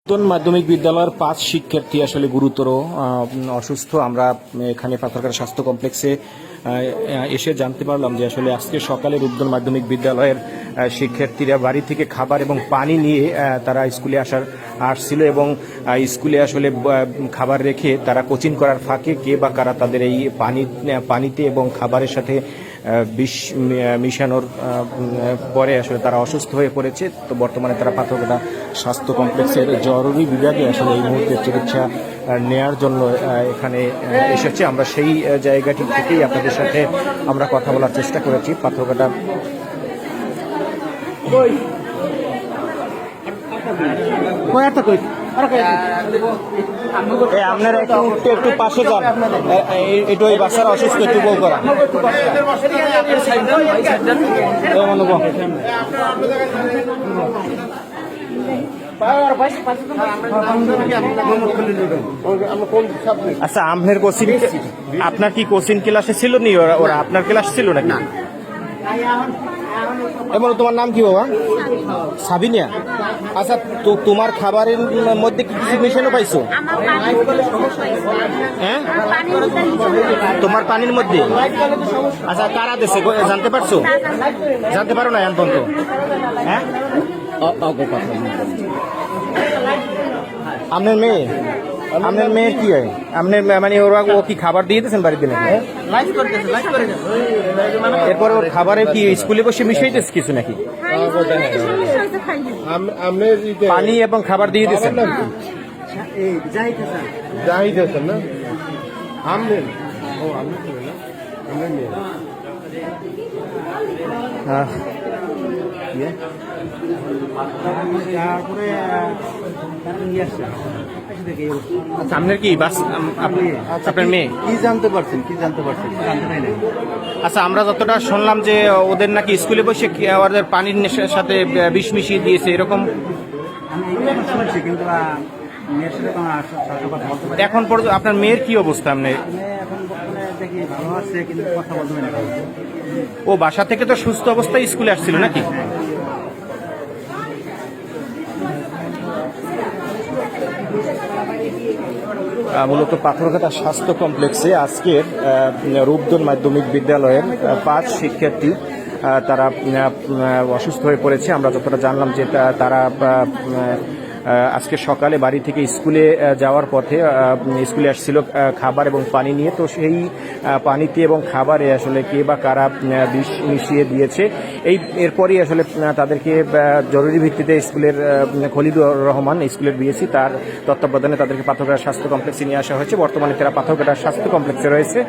নতুন মাধ্যমিক বিদ্যালয়ের 5 শিক্ষার্থী আসলে গুরুতর অসুস্থ। আমরা এখানে পাথরঘাটা স্বাস্থ্য কমপ্লেক্সে এসে জানতে পারলাম যে আসলে আজকে সকালে রূপদন মাধ্যমিক বিদ্যালয়ের শিক্ষার্থীরা বাড়ি থেকে খাবার এবং পানি নিয়ে তারা স্কুলে আসছিল এবং স্কুলে আসলে খাবার রেখে তারা কোচিং করার ফাঁকে কে বা কারা তাদের এই পানিতে এবং খাবারের সাথে বিষ মিশানোর পরে আসলে তারা অসুস্থ হয়ে পড়েছে। তো বর্তমানে তারা পাথরঘাটা স্বাস্থ্য কমপ্লেক্সের জরুরি বিভাগে আসলে এই মুহূর্তে চিকিৎসা নেয়ার জন্য এখানে এসেছে। আমরা সেই জায়গাটি থেকেই আপনাদের সাথে আমরা কথা বলার চেষ্টা করেছি। পাথরঘাটা আপনারা একটু পাশে যান, একটু ওই বাচ্চারা অসুস্থ, একটু বউ করা আচ্ছা, আপনার কোচিং, আপনার কি কোচিং ক্লাসে ছিল নি? ওরা আপনার ক্লাস ছিল নাকি? এমন তোমার নাম কি বাবা? সাবিনিয়া। আচ্ছা, তো তোমার খাবারের মধ্যে কি কিছু মিশানো পাইছো? হ্যাঁ, তোমার পানির মধ্যে। আচ্ছা, কারা দেশে জানতে পারছো? জানতে পারো না এখন তো? হ্যাঁ, আপনার মেয়ে, আপনার মেয়ের কি হয়? আপনার মানে ওরা ও কি খাবার দিয়ে দিয়েছেন বাড়িতে নাকি? এরপর ওর খাবারে কি স্কুলে বসে মিশাইতেছে কিছু নাকি? পানি এবং খাবার দিয়ে দিয়েছেন না? আপনার কি বাস, আপনার মেয়ে কি জানতে পারছেন? আচ্ছা, আমরা যতটা শুনলাম যে ওদের নাকি স্কুলে বসে ওদের পানির সাথে বিষ মিশিয়ে দিয়েছে এরকম। কিন্তু এখন পর্যন্ত আপনার মেয়ের কি অবস্থা? আপনার ভালো আছে কিন্তু কথা বলতে না। ও বাসা থেকে তো সুস্থ অবস্থায় স্কুলে আসছিল নাকি? মূলত পাথরঘাটা স্বাস্থ্য কমপ্লেক্সে আজকের রূপদন মাধ্যমিক বিদ্যালয়ের 5 শিক্ষার্থী তারা অসুস্থ হয়ে পড়েছে। আমরা যতটা জানলাম যে তারা আজকে সকালে বাড়ি থেকে স্কুলে যাওয়ার পথে স্কুলে আসছিল খাবার এবং পানি নিয়ে। তো সেই পানিতে এবং খাবারে আসলে কে বা কারা বিষ মিশিয়ে দিয়েছে। এরপরই আসলে তাদেরকে জরুরি ভিত্তিতে স্কুলের খলিলুর রহমান স্কুলের বিএসি তার তত্ত্বাবধানে তাদেরকে পাথরঘাটা স্বাস্থ্য কমপ্লেক্সে নিয়ে আসা হয়েছে। বর্তমানে তারা পাথরঘাটা স্বাস্থ্য কমপ্লেক্সে রয়েছে।